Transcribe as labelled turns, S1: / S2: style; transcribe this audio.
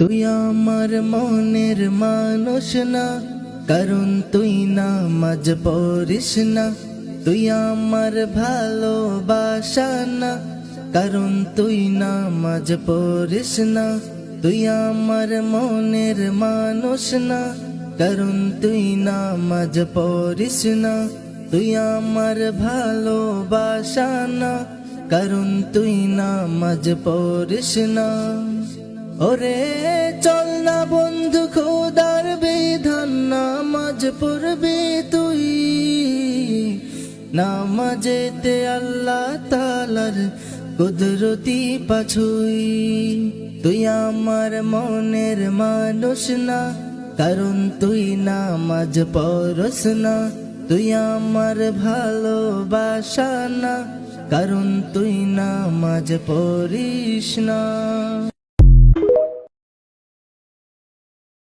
S1: তুই আমার মনের মানুষ না, কারণ তুই নামাজ পড়িস না। তুই আমার ভালোবাসা না, কারণ তুই নামাজ পড়িস না। তুই আমার মনের মানুষ না, কারণ তুই নামাজ পড়িস না। তুই আমার ভালোবাসা না, কারণ তুই নামাজ পড়িস না। ওরে চল না বন্ধু, খোদার বিধান নামাজ পড়বি তুই। নামাজেতে আল্লাহ তাআলার কুদরতি পাছুই। তুই আমার মনের মানুষ না, কারণ তুই নামাজ পড়স না। তুই আমার ভালোবাসা না, কারণ তুই নামাজ পড়িস না।